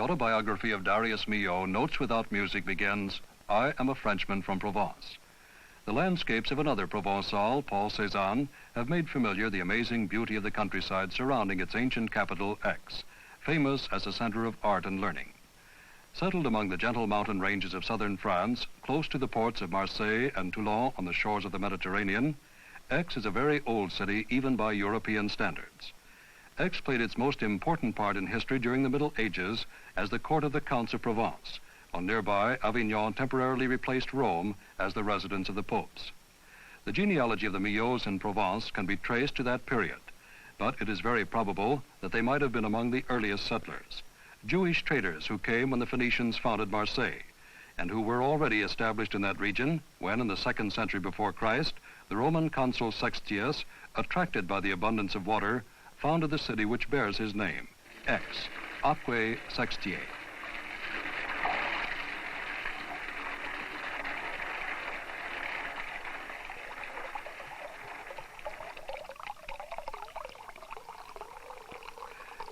autobiography of Darius Milhaud, Notes Without Music, begins, "I am a Frenchman from Provence." The landscapes of another Provençal, Paul Cézanne, have made familiar the amazing beauty of the countryside surrounding its ancient capital, Aix, famous as a center of art and learning. Settled among the gentle mountain ranges of southern France, close to the ports of Marseille and Toulon on the shores of the Mediterranean, Aix is a very old city even by European standards. Aix played its most important part in history during the Middle Ages as the court of the Counts of Provence, while nearby Avignon temporarily replaced Rome as the residence of the popes. The genealogy of the Milhauds in Provence can be traced to that period, but it is very probable that they might have been among the earliest settlers, Jewish traders who came when the Phoenicians founded Marseille, and who were already established in that region when, in the 2nd century before Christ, the Roman consul Sextius, attracted by the abundance of water, founded the city which bears his name, Aix, Aquae Sextiae.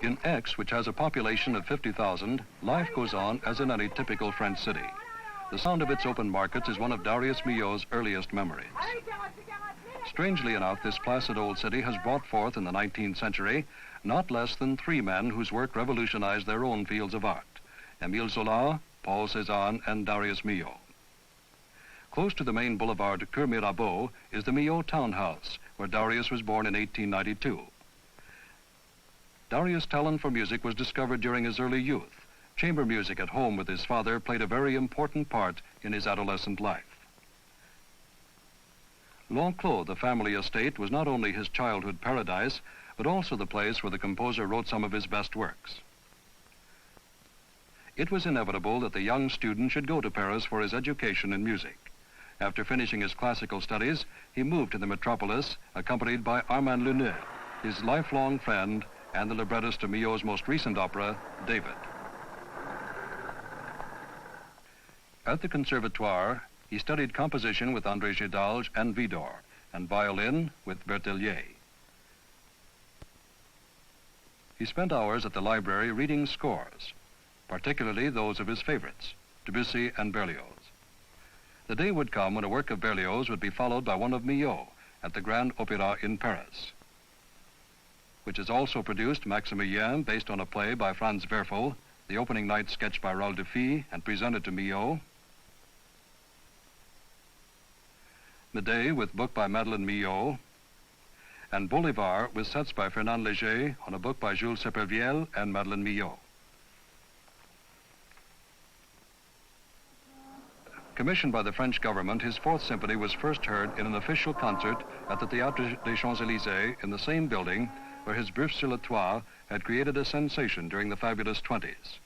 In Aix, which has a population of 50,000, life goes on as in any typical French city. The sound of its open markets is one of Darius Milhaud's earliest memories. Strangely enough, this placid old city has brought forth in the 19th century not less than 3 men whose work revolutionized their own fields of art: Émile Zola, Paul Cézanne, and Darius Milhaud. Close to the main boulevard Cour Mirabeau is the Milhaud townhouse, where Darius was born in 1892. Darius' talent for music was discovered during his early youth. Chamber music at home with his father played a very important part in his adolescent life. L'Enclos, the family estate, was not only his childhood paradise, but also the place where the composer wrote some of his best works. It was inevitable that the young student should go to Paris for his education in music. After finishing his classical studies, he moved to the metropolis, accompanied by Armand Lunel, his lifelong friend and the librettist of Milhaud's most recent opera, David. At the Conservatoire, he studied composition with André Gédalge and Widor, and violin with Berthelier. He spent hours at the library reading scores, particularly those of his favorites, Debussy and Berlioz. The day would come when a work of Berlioz would be followed by one of Milhaud at the Grand Opéra in Paris, which has also produced Maximilien, based on a play by Franz Werfel, the opening night sketch by Raoul Dufy and presented to Milhaud, Médée with book by Madeleine Milhaud, and Bolivar with sets by Fernand Léger on a book by Jules Seppervielle and Madeleine Milhaud. Commissioned by the French government, his 4th symphony was first heard in an official concert at the Théâtre des Champs-Élysées in the same building where his Buffs sur le Toit had created a sensation during the fabulous 20s.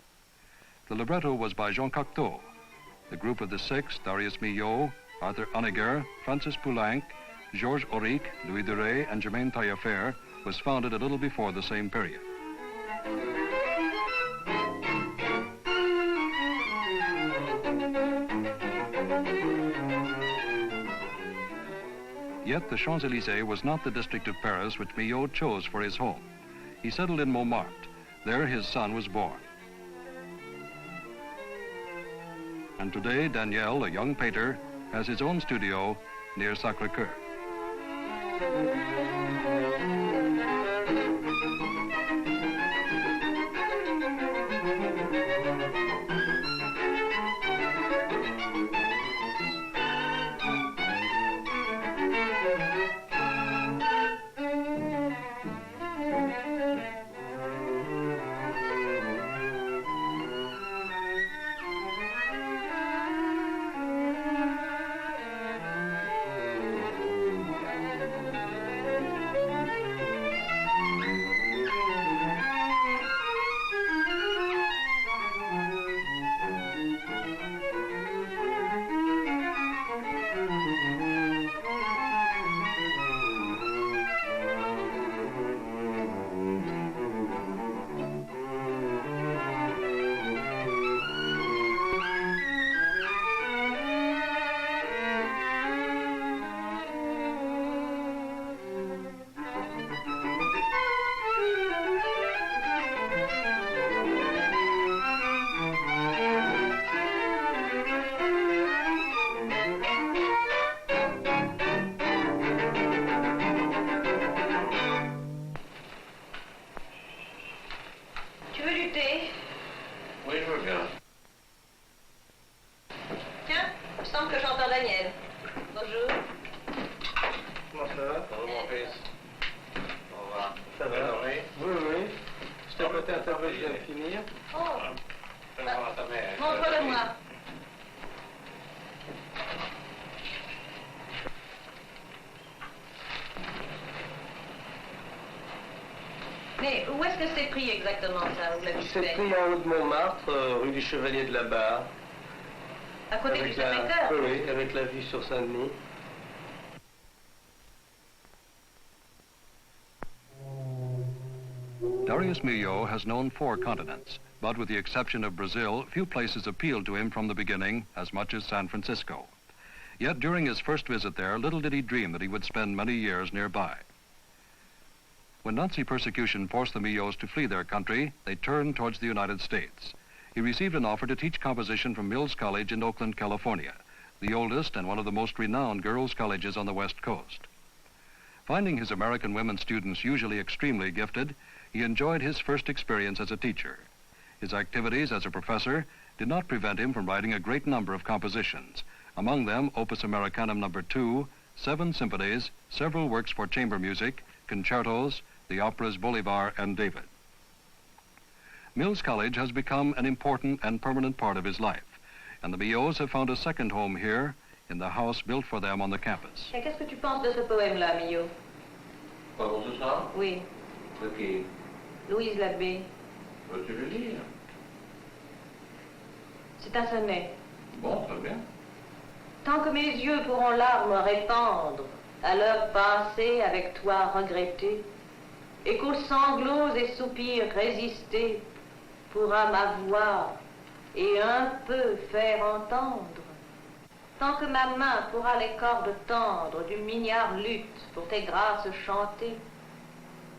The libretto was by Jean Cocteau. The group of the 6, Darius Milhaud, Arthur Honegger, Francis Poulenc, Georges Auric, Louis Duret, and Germaine Taillefer, was founded a little before the same period. Yet the Champs-Élysées was not the district of Paris which Milhaud chose for his home. He settled in Montmartre. There his son was born. And today, Daniel, a young painter, has his own studio near Sacré-Cœur. Daniel. Bonjour. Comment ça va? Bonjour mon fils. Au revoir. Ça va? Oui. Oui, oui. Je t'ai côté intervalle, je viens de finir. Oh, Fais voir à ta mère. montre-le-moi. Mais où est-ce que c'est pris exactement, ça, où l'avez C'est fait? pris en haut de Montmartre, rue du Chevalier de la Barre. À côté du Sacré-Cœur? Oui, oui, avec la vue sur Saint-Denis. Darius Milhaud has known 4 continents, but with the exception of Brazil, few places appealed to him from the beginning as much as San Francisco. Yet during his first visit there, little did he dream that he would spend many years nearby. When Nazi persecution forced the Milhauds to flee their country, they turned towards the United States. He received an offer to teach composition from Mills College in Oakland, California, the oldest and one of the most renowned girls' colleges on the West Coast. Finding his American women students usually extremely gifted, he enjoyed his first experience as a teacher. His activities as a professor did not prevent him from writing a great number of compositions, among them Opus Americanum No. 2, 7 symphonies, several works for chamber music, concertos, the operas Bolivar and David. Mills College has become an important and permanent part of his life, and the Milhauds have found a second home here in the house built for them on the campus. Et qu'est-ce que tu penses de ce poème-là, Milhaud? Pas pour ce soir? Oui, De qui? Louise Labbé. Veux-tu le lire? C'est un sonnet. Bon, très bien. Tant que mes yeux pourront larmes répandre, à l'heure passée avec toi regretter, et qu'aux sanglots et soupirs résister, pourra ma voix et un peu faire entendre. Tant que ma main pourra les cordes tendre du mignard luth pour tes grâces chanter,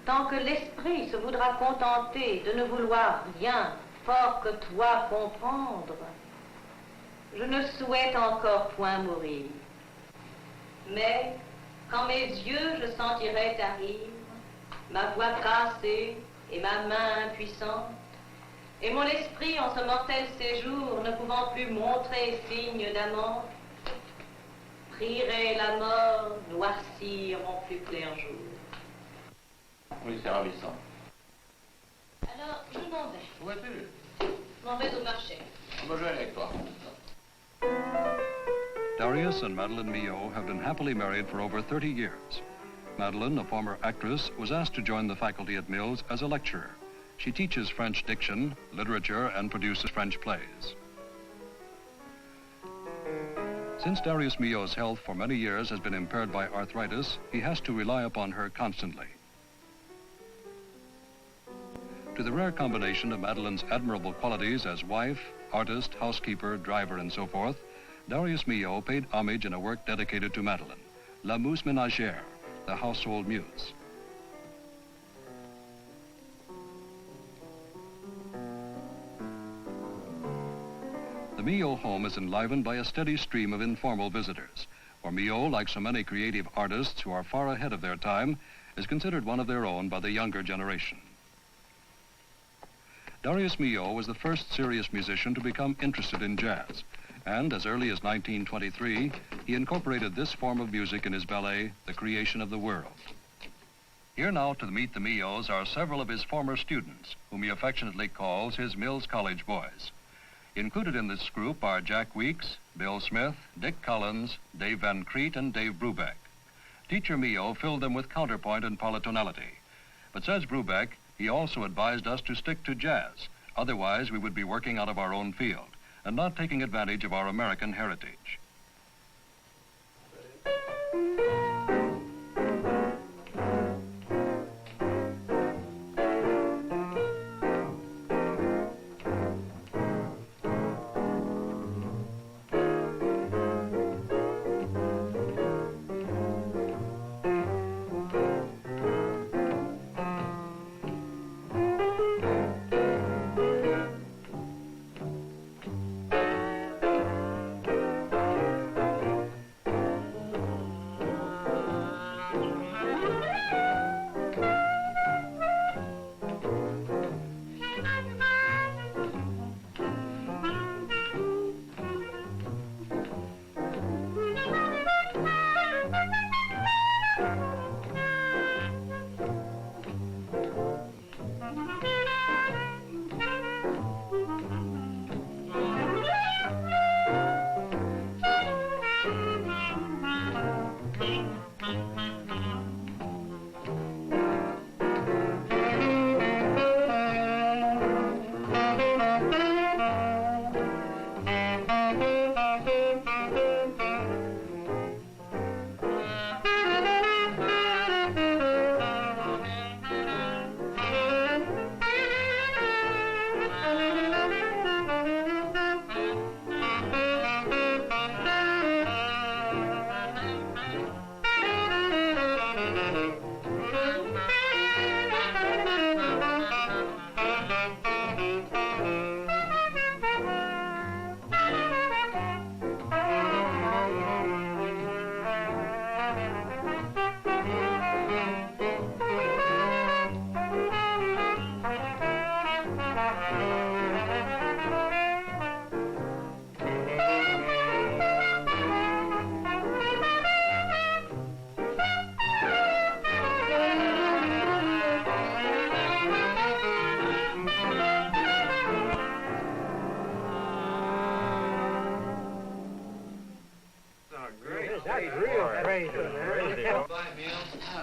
tant que l'esprit se voudra contenter de ne vouloir rien fort que toi comprendre, je ne souhaite encore point mourir. Mais quand mes yeux je sentirai tarir, ma voix cassée et ma main impuissante, et mon esprit en ce mortel séjour ne pouvant plus montrer signe d'amant, prierai la mort noircir mon plus clair jour. Oui, c'est ravissant. Alors, je m'en vais. Où es-tu? Je m'en vais au marché. Je me joins avec toi. Darius and Madeleine Milhaud have been happily married for over 30 years. Madeleine, a former actress, was asked to join the faculty at Mills as a lecturer. She teaches French diction, literature, and produces French plays. Since Darius Milhaud's health for many years has been impaired by arthritis, he has to rely upon her constantly. To the rare combination of Madeleine's admirable qualities as wife, artist, housekeeper, driver, and so forth, Darius Milhaud paid homage in a work dedicated to Madeleine, La Muse Ménagère, the household muse. The Milhaud home is enlivened by a steady stream of informal visitors, for Milhaud, like so many creative artists who are far ahead of their time, is considered one of their own by the younger generation. Darius Milhaud was the first serious musician to become interested in jazz, and as early as 1923, he incorporated this form of music in his ballet, The Creation of the World. Here now to meet the Milhauds are several of his former students, whom he affectionately calls his Mills College boys. Included in this group are Jack Weeks, Bill Smith, Dick Collins, Dave Van Crete, and Dave Brubeck. Teacher Milhaud filled them with counterpoint and polytonality. But says Brubeck, he also advised us to stick to jazz. Otherwise, we would be working out of our own field and not taking advantage of our American heritage.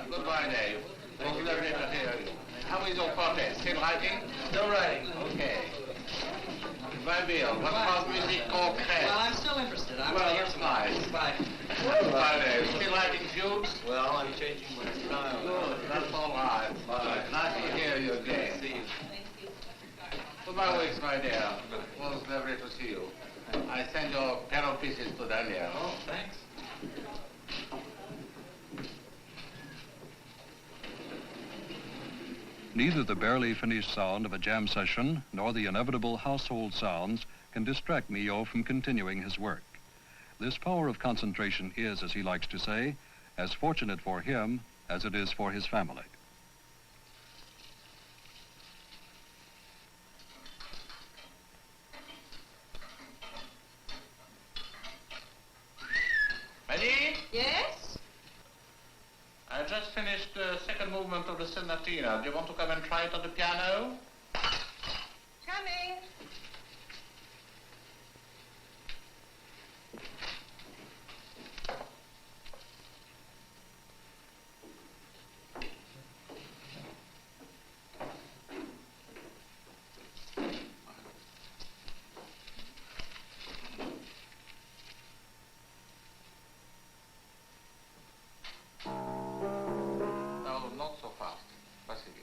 Goodbye, Dave. Thank you very much. How is your protest? Still writing? Still writing. Okay. Goodbye, Bill. What about music concrete? Well, I'm still interested. I'm Well, going to hear that's some nice. Bye. Goodbye, Dave. Still writing fugues? Well, I'm changing my style. Good. That's all right. Bye. Nice to hear you again. See you. Goodbye, Wicks, my dear. It was lovely to see you. I send your pair of pieces to Daniel. Oh, thanks. Neither the barely finished sound of a jam session nor the inevitable household sounds can distract Milhaud from continuing his work. This power of concentration is, as he likes to say, as fortunate for him as it is for his family. Ready? Yes? I just finished the second movement of the sonatina. Do you want to come and try it on the piano? Coming. No, not so fast. Passively.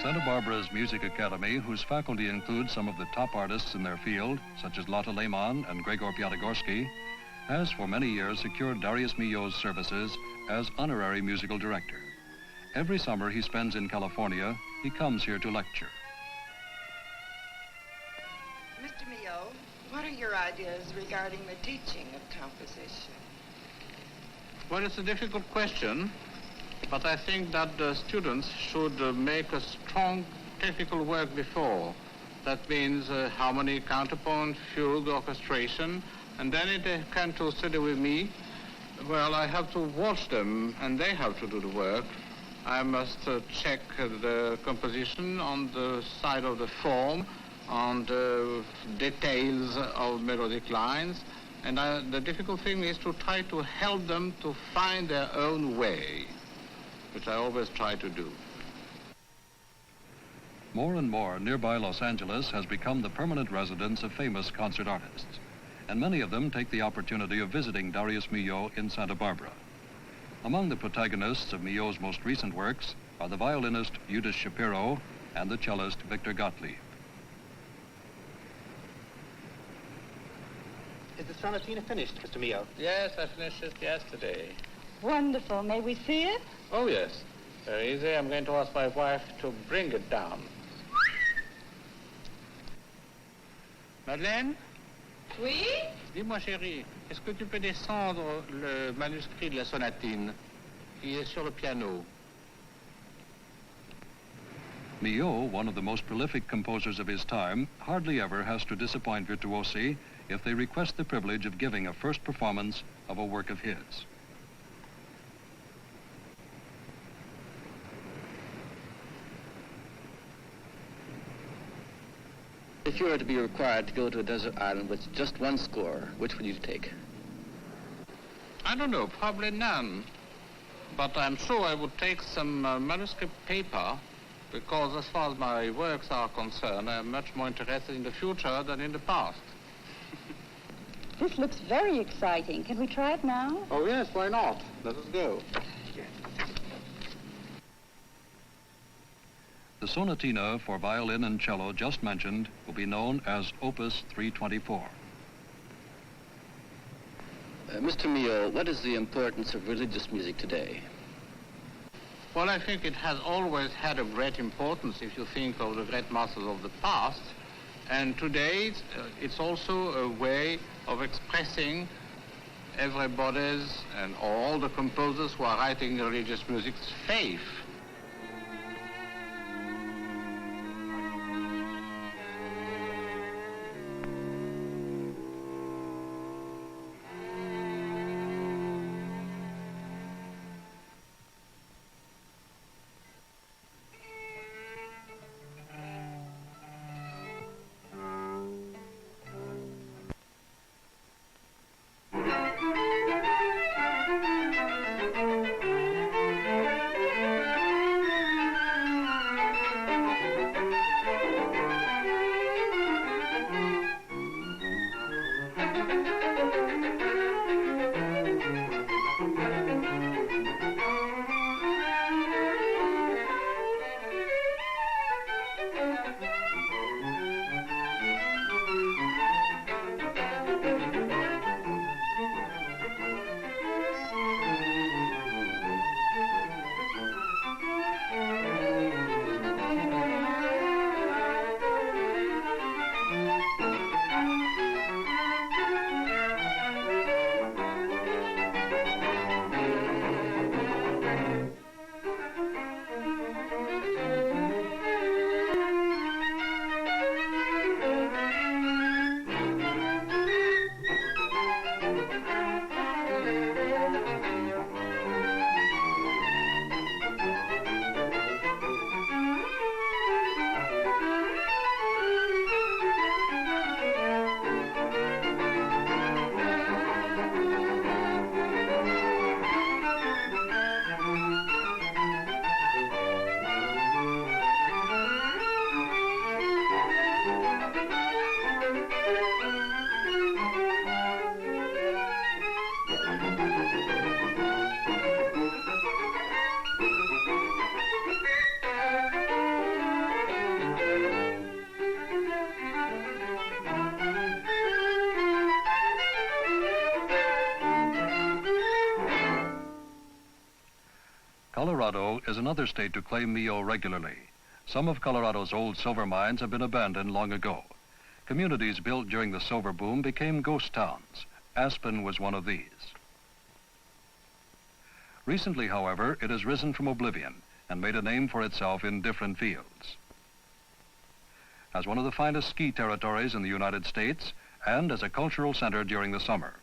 Santa Barbara's Music Academy, whose faculty includes some of the top artists in their field, such as Lotte Lehmann and Gregor Piatigorsky, has for many years secured Darius Milhaud's services as honorary musical director. Every summer he spends in California, he comes here to lecture. Mr. Milhaud, what are your ideas regarding the teaching of composition? Well, it's a difficult question, but I think that the students should make a strong technical work before. That means harmony, counterpoint, fugue, orchestration, and then if they come to study with me, well, I have to watch them, and they have to do the work. I must check the composition on the side of the form, on the details of melodic lines, and the difficult thing is to try to help them to find their own way, which I always try to do. More and more, nearby Los Angeles has become the permanent residence of famous concert artists, and many of them take the opportunity of visiting Darius Milhaud in Santa Barbara. Among the protagonists of Milhaud's most recent works are the violinist Eudes Shapiro and the cellist Victor Gottlieb. Is the sonatina finished, Mr. Milhaud? Yes, I finished it yesterday. Wonderful. May we see it? Oh, yes. Very easy. I'm going to ask my wife to bring it down. Madeleine? Oui? Dis-moi, chérie, est-ce que tu peux descendre le manuscrit de la sonatine qui est sur le piano? Milhaud, one of the most prolific composers of his time, hardly ever has to disappoint virtuosi if they request the privilege of giving a first performance of a work of his. If you were to be required to go to a desert island with just one score, which would you take? I don't know, probably none. But I'm sure I would take some manuscript paper, because as far as my works are concerned, I'm much more interested in the future than in the past. This looks very exciting. Can we try it now? Oh, yes, why not? Let us go. The sonatina for violin and cello just mentioned will be known as Opus 324. Mr. Milhaud, what is the importance of religious music today? Well, I think it has always had a great importance if you think of the great masters of the past. And today, it's also a way of expressing everybody's and all the composers who are writing religious music's faith. Colorado is another state to claim Milhaud regularly. Some of Colorado's old silver mines have been abandoned long ago. Communities built during the silver boom became ghost towns. Aspen was one of these. Recently, however, it has risen from oblivion and made a name for itself in different fields. As one of the finest ski territories in the United States and as a cultural center during the summer.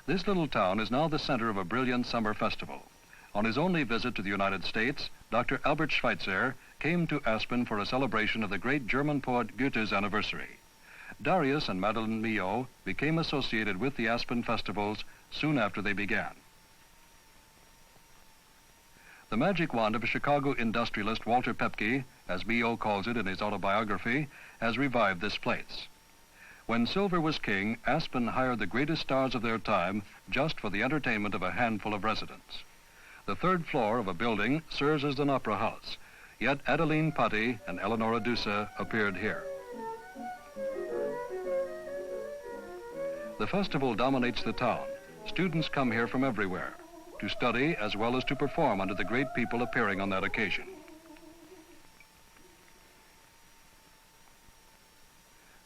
This little town is now the center of a brilliant summer festival. On his only visit to the United States, Dr. Albert Schweitzer came to Aspen for a celebration of the great German poet Goethe's anniversary. Darius and Madeleine Milhaud became associated with the Aspen festivals soon after they began. The magic wand of a Chicago industrialist, Walter Pepke, as Milhaud calls it in his autobiography, has revived this place. When silver was king, Aspen hired the greatest stars of their time just for the entertainment of a handful of residents. The third floor of a building serves as an opera house, yet Adeline Patti and Eleonora Duse appeared here. The festival dominates the town. Students come here from everywhere to study as well as to perform under the great people appearing on that occasion.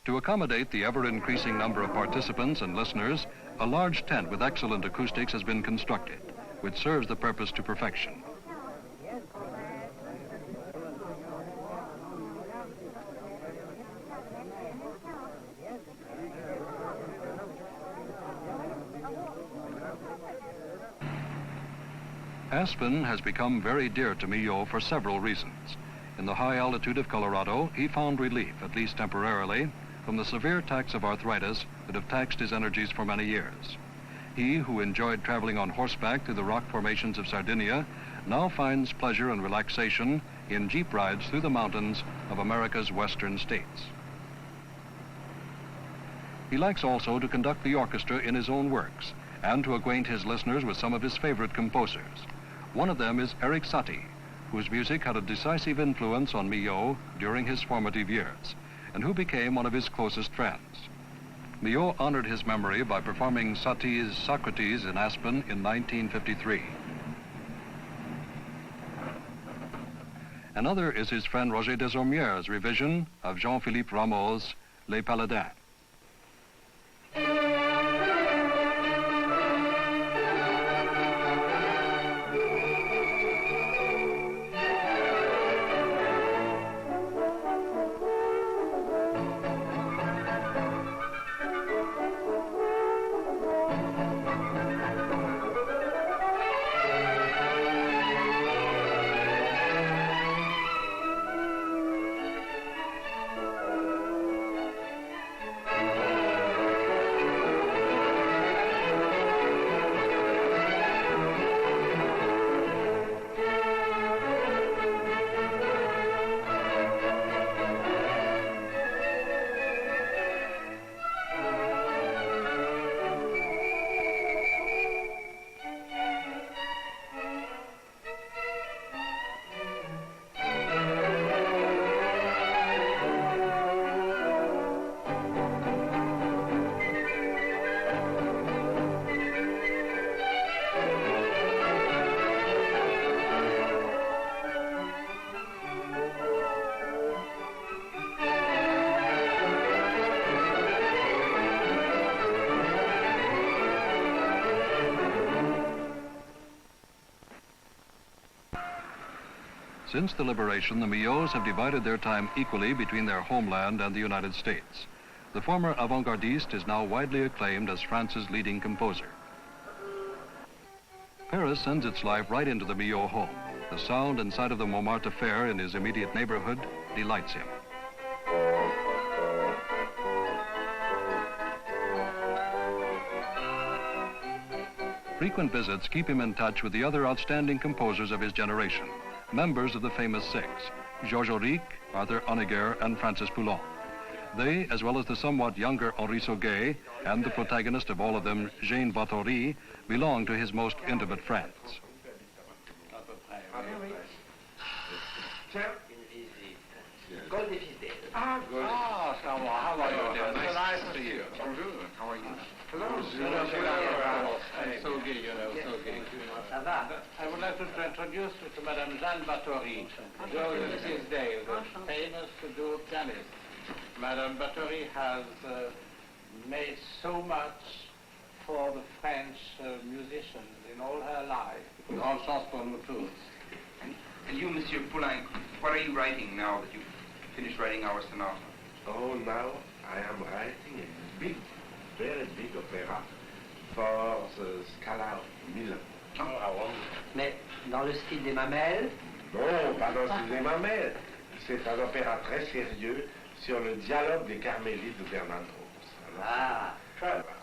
To accommodate the ever-increasing number of participants and listeners, a large tent with excellent acoustics has been constructed, which serves the purpose to perfection. Aspen has become very dear to Milhaud for several reasons. In the high altitude of Colorado, he found relief, at least temporarily, from the severe attacks of arthritis that have taxed his energies for many years. He, who enjoyed traveling on horseback through the rock formations of Sardinia, now finds pleasure and relaxation in jeep rides through the mountains of America's western states. He likes also to conduct the orchestra in his own works and to acquaint his listeners with some of his favorite composers. One of them is Erik Satie, whose music had a decisive influence on Milhaud during his formative years, and who became one of his closest friends. Milhaud honored his memory by performing Satie's Socrates in Aspen in 1953. Another is his friend Roger Desormieres' revision of Jean-Philippe Rameau's Les Paladins. Since the liberation, the Milhauds have divided their time equally between their homeland and the United States. The former avant-gardiste is now widely acclaimed as France's leading composer. Paris sends its life right into the Milhaud home. The sound and sight of the Montmartre Fair in his immediate neighborhood delights him. Frequent visits keep him in touch with the other outstanding composers of his generation, members of the famous Six, Georges Auric, Arthur Honegger, and Francis Poulenc. They, as well as the somewhat younger Henri Sauguet and the protagonist of all of them, Jane Báthory, belong to his most intimate friends. How are you doing? It's nice to see you. How are you? Hello. So gay, so gay. I would like to introduce you to Madame Jeanne Báthory, Mrs. Dale, the famous fiddle pianist. Madame Báthory has made so much for the French musicians in all her life. Grand chance pour nous tous. And you, Monsieur Poulenc, what are you writing now that you've finished writing our sonata? Oh, now I am writing a big, very big opera for the Scala of Milan. Mais dans le style des Mamelles? Non, pas dans le style des Mamelles. C'est un opéra très sérieux sur le dialogue des Carmélites de Bernard Rose. Ah.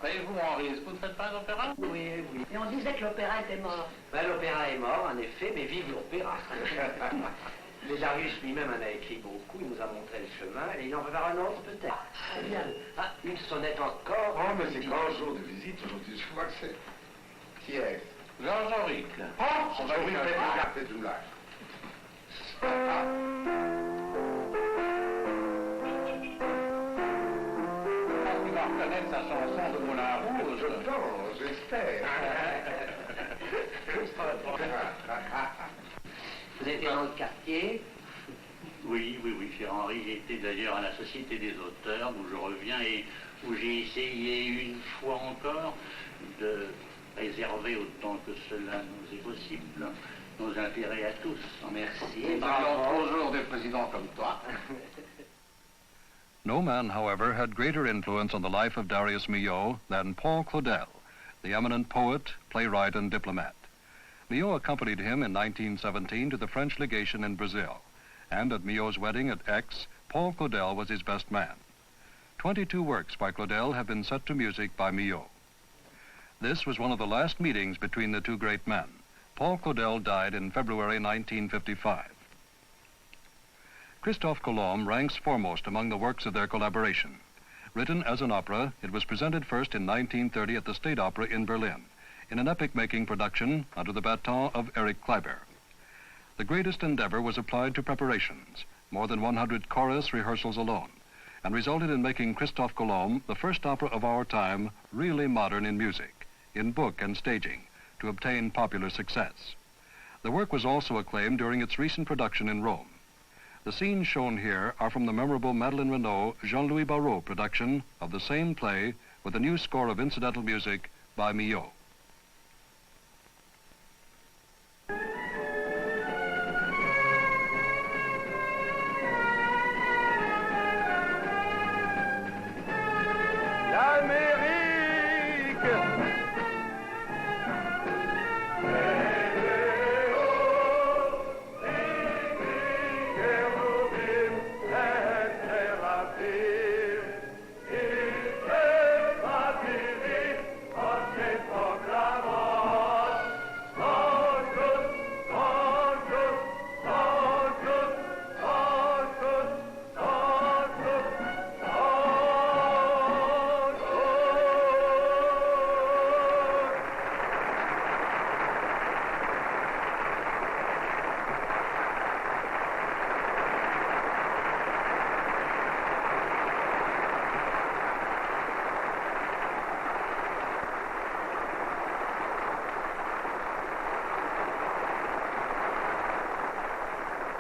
Savez-vous, Henri, est-ce que vous ne faites pas un opéra? Oui, oui. Et on disait que l'opéra était mort. Ben, l'opéra est mort, en effet, mais vive l'opéra. Mais Darius lui-même en a écrit beaucoup, il nous a montré le chemin, et il en va vers un autre peut-être. Très bien. Ah, une sonnette encore. Oh, mais c'est grand jour de visite aujourd'hui, je crois que c'est... Qui est-ce? Jean-Henri. Oh, Jean-Henri, faites une blague. Tu vas reconnaître sa chanson de Moulin Rouge. Je pense, j'espère. Vous avez été dans le quartier? Oui, Pierre-Henri. J'ai été d'ailleurs à la Société des auteurs, d'où je reviens, et où j'ai essayé une fois encore de préserver autant que cela nous est possible nos intérêts à tous. Merci. Nous avons toujours des présidents comme toi. No man, however, had greater influence on the life of Darius Milhaud than Paul Claudel, the eminent poet, playwright, and diplomat. Milhaud accompanied him in 1917 to the French legation in Brazil, and at Milhaud's wedding at Aix, Paul Claudel was his best man. 22 works by Claudel have been set to music by Milhaud. This was one of the last meetings between the two great men. Paul Claudel died in February 1955. Christophe Colomb ranks foremost among the works of their collaboration. Written as an opera, it was presented first in 1930 at the State Opera in Berlin, in an epic-making production under the baton of Erich Kleiber. The greatest endeavor was applied to preparations, more than 100 chorus rehearsals alone, and resulted in making Christophe Colomb the first opera of our time really modern in music, in book and staging, to obtain popular success. The work was also acclaimed during its recent production in Rome. The scenes shown here are from the memorable Madeleine Renaud Jean-Louis Barrault production of the same play with a new score of incidental music by Milhaud.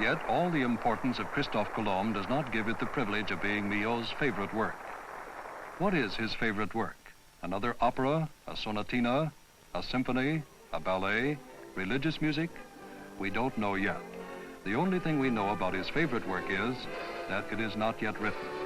Yet all the importance of Christophe Colomb does not give it the privilege of being Milhaud's favorite work. What is his favorite work? Another opera, a sonatina, a symphony, a ballet, religious music? We don't know yet. The only thing we know about his favorite work is that it is not yet written.